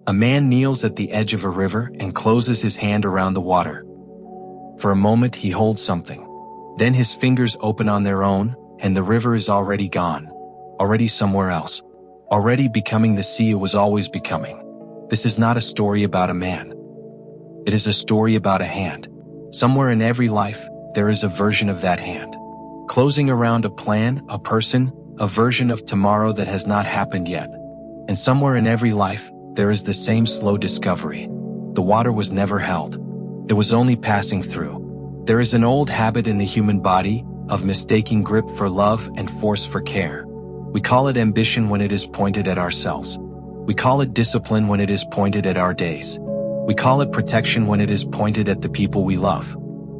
A man kneels at the edge of a river and closes his hand around the water. For a moment he holds something. Then his fingers open on their own, and the river is already gone. Already somewhere else. Already becoming the sea it was always becoming. This is not a story about a man. It is a story about a hand. Somewhere in every life, there is a version of that hand. Closing around a plan, a person, a version of tomorrow that has not happened yet. And somewhere in every life, there is the same slow discovery. The water was never held. It was only passing through. There is an old habit in the human body of mistaking grip for love and force for care. We call it ambition when it is pointed at ourselves. We call it discipline when it is pointed at our days. We call it protection when it is pointed at the people we love.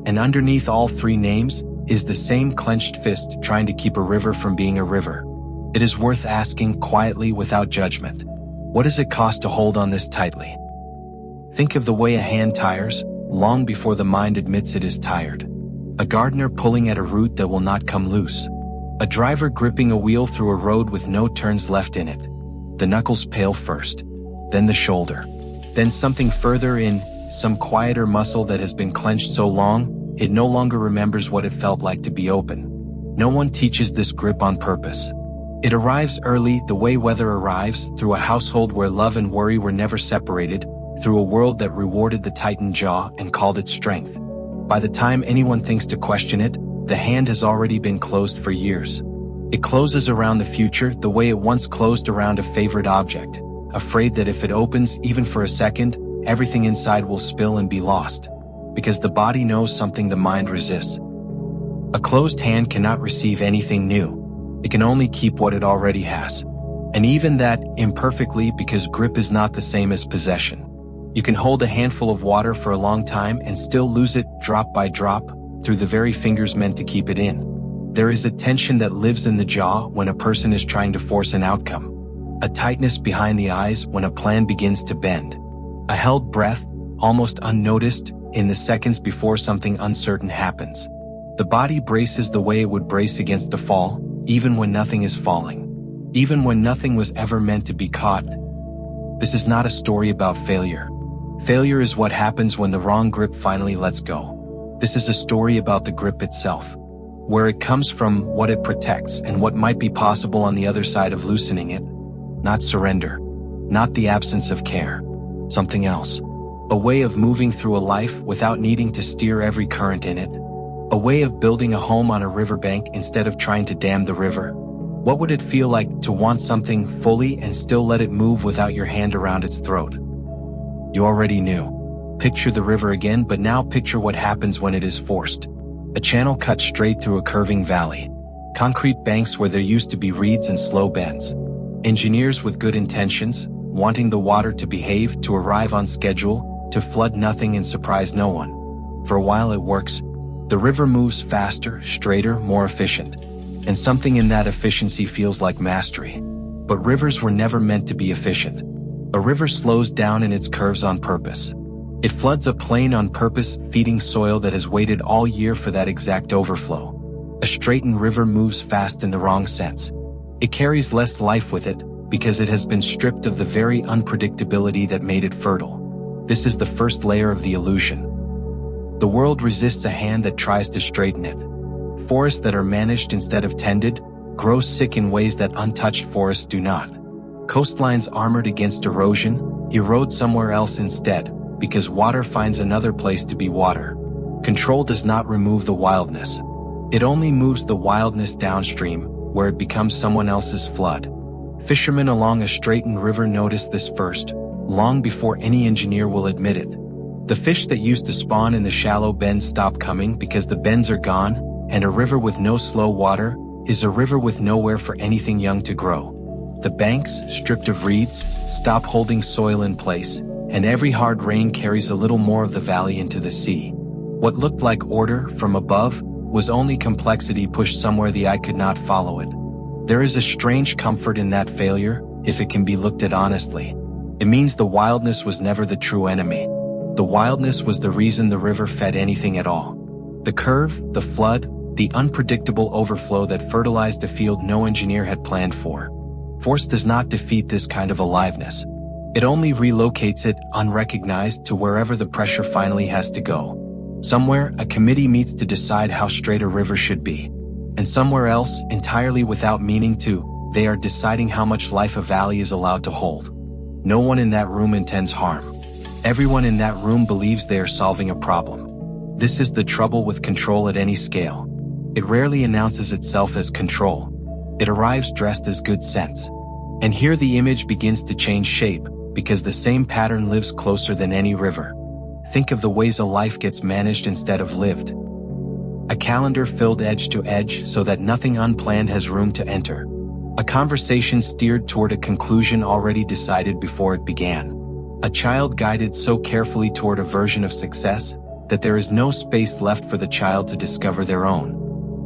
And underneath all three names is the same clenched fist trying to keep a river from being a river. It is worth asking quietly without judgment. What does it cost to hold on this tightly? Think of the way a hand tires, long before the mind admits it is tired. A gardener pulling at a root that will not come loose. A driver gripping a wheel through a road with no turns left in it. The knuckles pale first, then the shoulder, then something further in, some quieter muscle that has been clenched so long, it no longer remembers what it felt like to be open. No one teaches this grip on purpose. It arrives early, the way weather arrives, through a household where love and worry were never separated, through a world that rewarded the tightened jaw and called it strength. By the time anyone thinks to question it, the hand has already been closed for years. It closes around the future the way it once closed around a favorite object, afraid that if it opens even for a second, everything inside will spill and be lost. Because the body knows something the mind resists. A closed hand cannot receive anything new. It can only keep what it already has. And even that, imperfectly, because grip is not the same as possession. You can hold a handful of water for a long time and still lose it, drop by drop, through the very fingers meant to keep it in. There is a tension that lives in the jaw when a person is trying to force an outcome. A tightness behind the eyes when a plan begins to bend. A held breath, almost unnoticed, in the seconds before something uncertain happens. The body braces the way it would brace against a fall, even when nothing is falling. Even when nothing was ever meant to be caught. This is not a story about failure. Failure is what happens when the wrong grip finally lets go. This is a story about the grip itself. Where it comes from, what it protects, and what might be possible on the other side of loosening it. Not surrender. Not the absence of care. Something else. A way of moving through a life without needing to steer every current in it. A way of building a home on a riverbank instead of trying to dam the river. What would it feel like to want something fully and still let it move without your hand around its throat? You already knew. Picture the river again, but now picture what happens when it is forced. A channel cut straight through a curving valley. Concrete banks where there used to be reeds and slow bends. Engineers with good intentions, wanting the water to behave, to arrive on schedule, to flood nothing and surprise no one. For a while it works. The river moves faster, straighter, more efficient. And something in that efficiency feels like mastery. But rivers were never meant to be efficient. A river slows down in its curves on purpose. It floods a plain on purpose, feeding soil that has waited all year for that exact overflow. A straightened river moves fast in the wrong sense. It carries less life with it, because it has been stripped of the very unpredictability that made it fertile. This is the first layer of the illusion. The world resists a hand that tries to straighten it. Forests that are managed instead of tended, grow sick in ways that untouched forests do not. Coastlines armored against erosion, erode somewhere else instead, because water finds another place to be water. Control does not remove the wildness. It only moves the wildness downstream, where it becomes someone else's flood. Fishermen along a straightened river notice this first, long before any engineer will admit it. The fish that used to spawn in the shallow bends stop coming because the bends are gone, and a river with no slow water is a river with nowhere for anything young to grow. The banks, stripped of reeds, stop holding soil in place, and every hard rain carries a little more of the valley into the sea. What looked like order from above was only complexity pushed somewhere the eye could not follow it. There is a strange comfort in that failure, if it can be looked at honestly. It means the wildness was never the true enemy. The wildness was the reason the river fed anything at all. The curve, the flood, the unpredictable overflow that fertilized a field no engineer had planned for. Force does not defeat this kind of aliveness. It only relocates it, unrecognized, to wherever the pressure finally has to go. Somewhere, a committee meets to decide how straight a river should be. And somewhere else, entirely without meaning to, they are deciding how much life a valley is allowed to hold. No one in that room intends harm. Everyone in that room believes they are solving a problem. This is the trouble with control at any scale. It rarely announces itself as control. It arrives dressed as good sense. And here the image begins to change shape, because the same pattern lives closer than any river. Think of the ways a life gets managed instead of lived. A calendar filled edge to edge so that nothing unplanned has room to enter. A conversation steered toward a conclusion already decided before it began. A child guided so carefully toward a version of success that there is no space left for the child to discover their own.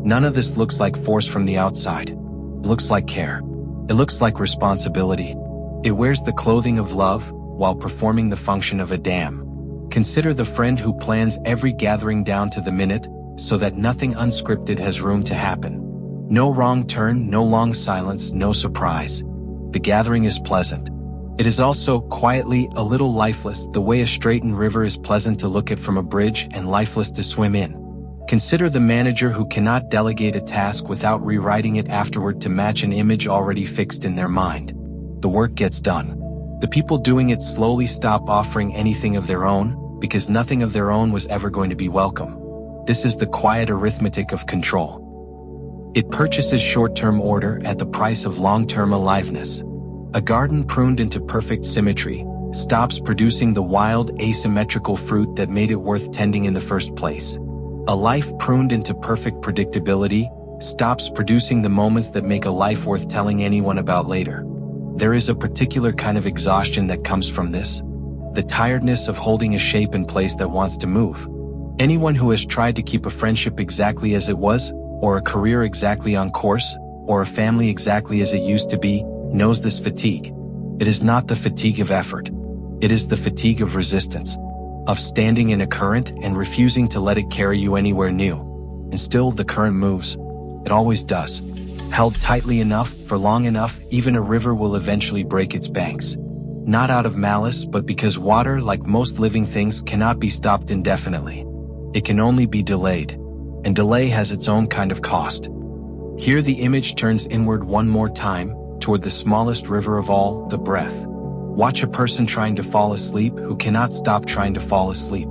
None of this looks like force from the outside. It looks like care. It looks like responsibility. It wears the clothing of love while performing the function of a dam. Consider the friend who plans every gathering down to the minute so that nothing unscripted has room to happen. No wrong turn, no long silence, no surprise. The gathering is pleasant. It is also, quietly, a little lifeless, the way a straightened river is pleasant to look at from a bridge and lifeless to swim in. Consider the manager who cannot delegate a task without rewriting it afterward to match an image already fixed in their mind. The work gets done. The people doing it slowly stop offering anything of their own, because nothing of their own was ever going to be welcome. This is the quiet arithmetic of control. It purchases short-term order at the price of long-term aliveness. A garden pruned into perfect symmetry stops producing the wild, asymmetrical fruit that made it worth tending in the first place. A life pruned into perfect predictability stops producing the moments that make a life worth telling anyone about later. There is a particular kind of exhaustion that comes from this. The tiredness of holding a shape in place that wants to move. Anyone who has tried to keep a friendship exactly as it was, or a career exactly on course, or a family exactly as it used to be, knows this fatigue. It is not the fatigue of effort. It is the fatigue of resistance, of standing in a current and refusing to let it carry you anywhere new. And still the current moves. It always does. Held tightly enough, for long enough, even a river will eventually break its banks. Not out of malice, but because water, like most living things, cannot be stopped indefinitely. It can only be delayed. And delay has its own kind of cost. Here the image turns inward one more time, toward the smallest river of all, the breath. Watch a person trying to fall asleep who cannot stop trying to fall asleep.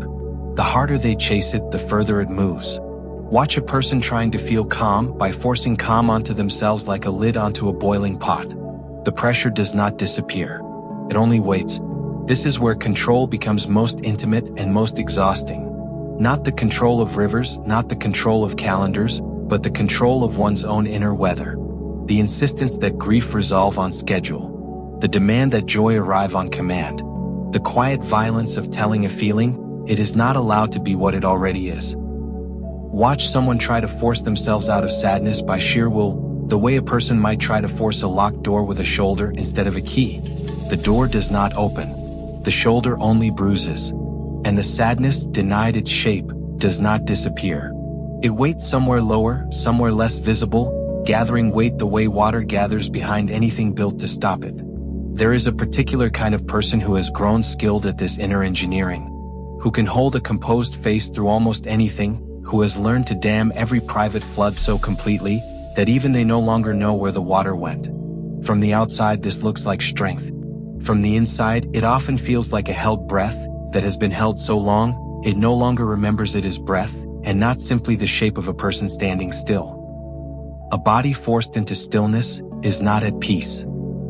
The harder they chase it, the further it moves. Watch a person trying to feel calm by forcing calm onto themselves like a lid onto a boiling pot. The pressure does not disappear. It only waits. This is where control becomes most intimate and most exhausting. Not the control of rivers, not the control of calendars, but the control of one's own inner weather. The insistence that grief resolve on schedule. The demand that joy arrive on command. The quiet violence of telling a feeling, it is not allowed to be what it already is. Watch someone try to force themselves out of sadness by sheer will, the way a person might try to force a locked door with a shoulder instead of a key. The door does not open. The shoulder only bruises. And the sadness, denied its shape, does not disappear. It waits somewhere lower, somewhere less visible, gathering weight the way water gathers behind anything built to stop it. There is a particular kind of person who has grown skilled at this inner engineering, who can hold a composed face through almost anything, who has learned to dam every private flood so completely that even they no longer know where the water went. From the outside, this looks like strength. From the inside, it often feels like a held breath that has been held so long, it no longer remembers it as breath, and not simply the shape of a person standing still. A body forced into stillness is not at peace.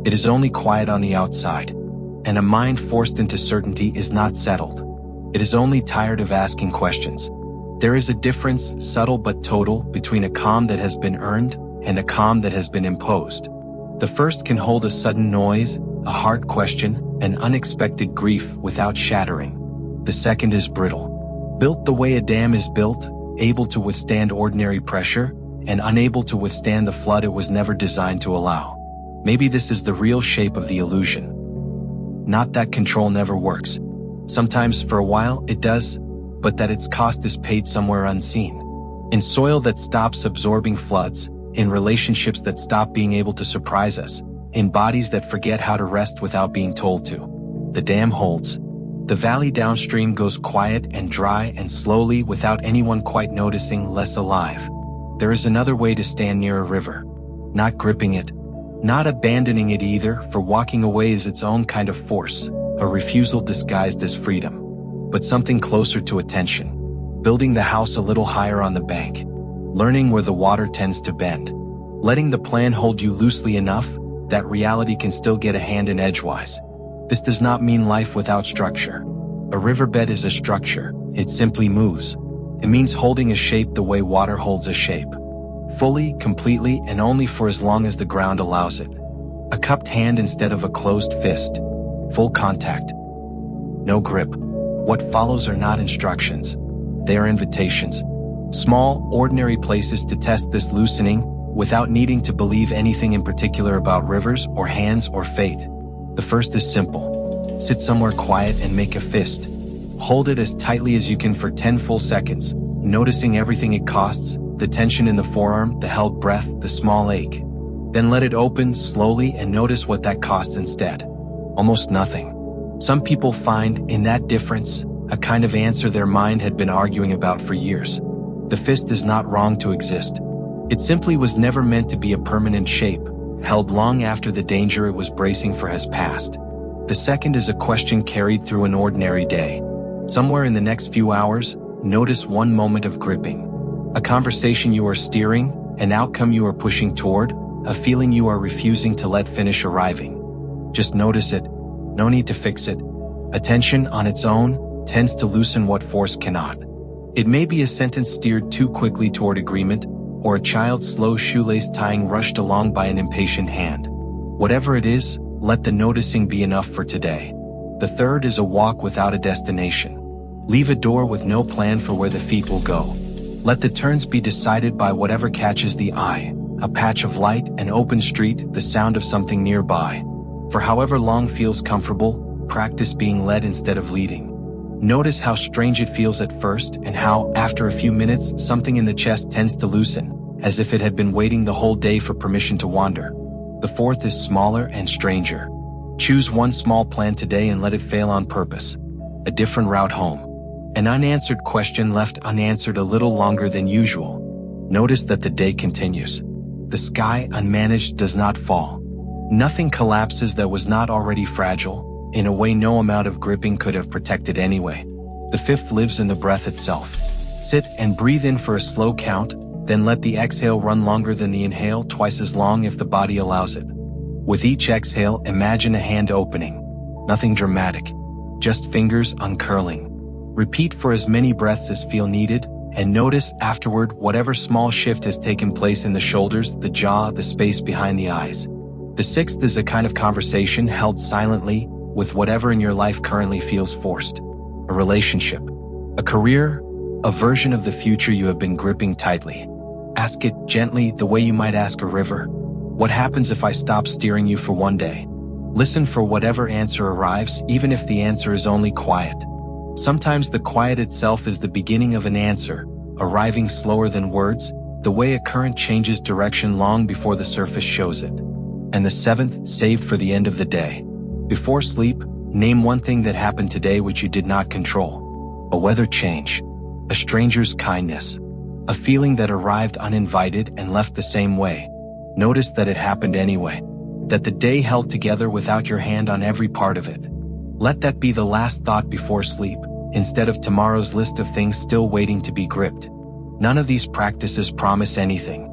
It is only quiet on the outside. And a mind forced into certainty is not settled. It is only tired of asking questions. There is a difference, subtle but total, between a calm that has been earned and a calm that has been imposed. The first can hold a sudden noise, a hard question, an unexpected grief without shattering. The second is brittle. Built the way a dam is built, able to withstand ordinary pressure, and unable to withstand the flood it was never designed to allow. Maybe this is the real shape of the illusion. Not that control never works. Sometimes for a while it does, but that its cost is paid somewhere unseen. In soil that stops absorbing floods, in relationships that stop being able to surprise us, in bodies that forget how to rest without being told to. The dam holds. The valley downstream goes quiet and dry and slowly without anyone quite noticing, less alive. There is another way to stand near a river. Not gripping it. Not abandoning it either, for walking away is its own kind of force, a refusal disguised as freedom. But something closer to attention. Building the house a little higher on the bank. Learning where the water tends to bend. Letting the plan hold you loosely enough that reality can still get a hand in edgewise. This does not mean life without structure. A riverbed is a structure. It simply moves. It means holding a shape the way water holds a shape. Fully, completely, and only for as long as the ground allows it. A cupped hand instead of a closed fist. Full contact. No grip. What follows are not instructions. They are invitations. Small, ordinary places to test this loosening without needing to believe anything in particular about rivers or hands or fate. The first is simple. Sit somewhere quiet and make a fist. Hold it as tightly as you can for 10 full seconds, noticing everything it costs, the tension in the forearm, the held breath, the small ache. Then let it open slowly and notice what that costs instead. Almost nothing. Some people find in that difference a kind of answer their mind had been arguing about for years. The fist is not wrong to exist. It simply was never meant to be a permanent shape, held long after the danger it was bracing for has passed. The second is a question carried through an ordinary day. Somewhere in the next few hours, notice one moment of gripping. A conversation you are steering, an outcome you are pushing toward, a feeling you are refusing to let finish arriving. Just notice it. No need to fix it. Attention on its own tends to loosen what force cannot. It may be a sentence steered too quickly toward agreement, or a child's slow shoelace tying rushed along by an impatient hand. Whatever it is, let the noticing be enough for today. The third is a walk without a destination. Leave a door with no plan for where the feet will go. Let the turns be decided by whatever catches the eye, a patch of light, an open street, the sound of something nearby. For however long feels comfortable, practice being led instead of leading. Notice how strange it feels at first and how, after a few minutes, something in the chest tends to loosen, as if it had been waiting the whole day for permission to wander. The fourth is smaller and stranger. Choose one small plan today and let it fail on purpose. A different route home. An unanswered question left unanswered a little longer than usual. Notice that the day continues. The sky, unmanaged, does not fall. Nothing collapses that was not already fragile, in a way no amount of gripping could have protected anyway. The fifth lives in the breath itself. Sit and breathe in for a slow count, then let the exhale run longer than the inhale, twice as long if the body allows it. With each exhale, imagine a hand opening. Nothing dramatic, just fingers uncurling. Repeat for as many breaths as feel needed, and notice afterward whatever small shift has taken place in the shoulders, the jaw, the space behind the eyes. The sixth is a kind of conversation held silently with whatever in your life currently feels forced. A relationship, a career, a version of the future you have been gripping tightly. Ask it gently, the way you might ask a river. What happens if I stop steering you for one day? Listen for whatever answer arrives, even if the answer is only quiet. Sometimes the quiet itself is the beginning of an answer, arriving slower than words, the way a current changes direction long before the surface shows it. And the seventh, saved for the end of the day. Before sleep, name one thing that happened today which you did not control. A weather change, a stranger's kindness, a feeling that arrived uninvited and left the same way. Notice that it happened anyway, that the day held together without your hand on every part of it. Let that be the last thought before sleep, instead of tomorrow's list of things still waiting to be gripped. None of these practices promise anything.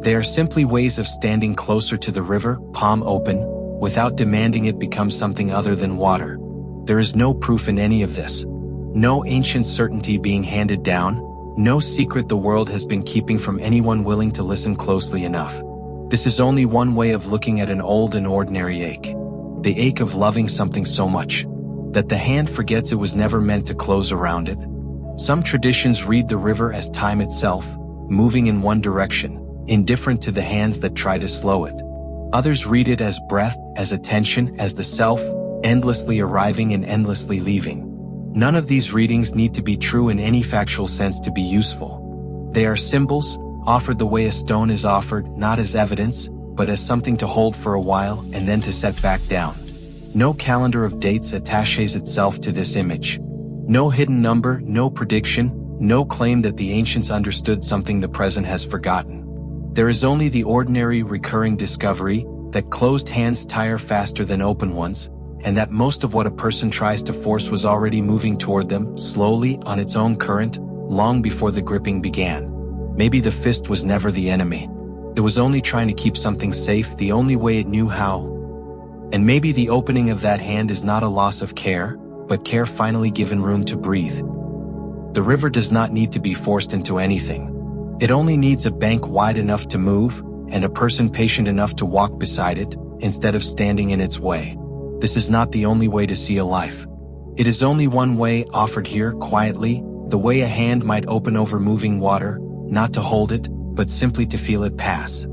They are simply ways of standing closer to the river, palm open, without demanding it become something other than water. There is no proof in any of this. No ancient certainty being handed down, no secret the world has been keeping from anyone willing to listen closely enough. This is only one way of looking at an old and ordinary ache. The ache of loving something so much that the hand forgets it was never meant to close around it. Some traditions read the river as time itself, moving in one direction, indifferent to the hands that try to slow it. Others read it as breath, as attention, as the self, endlessly arriving and endlessly leaving. None of these readings need to be true in any factual sense to be useful. They are symbols, offered the way a stone is offered, not as evidence, but as something to hold for a while and then to set back down. No calendar of dates attaches itself to this image. No hidden number, no prediction, no claim that the ancients understood something the present has forgotten. There is only the ordinary recurring discovery that closed hands tire faster than open ones, and that most of what a person tries to force was already moving toward them, slowly, on its own current, long before the gripping began. Maybe the fist was never the enemy. It was only trying to keep something safe the only way it knew how. And maybe the opening of that hand is not a loss of care, but care finally given room to breathe. The river does not need to be forced into anything. It only needs a bank wide enough to move, and a person patient enough to walk beside it, instead of standing in its way. This is not the only way to see a life. It is only one way offered here quietly, the way a hand might open over moving water, not to hold it, but simply to feel it pass.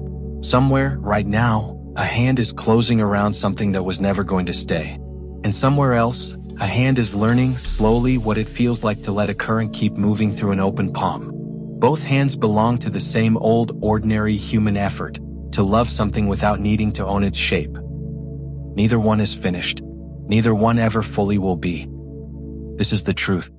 Somewhere, right now, a hand is closing around something that was never going to stay. And somewhere else, a hand is learning, slowly, what it feels like to let a current keep moving through an open palm. Both hands belong to the same old, ordinary human effort, to love something without needing to own its shape. Neither one is finished. Neither one ever fully will be. This is the truth.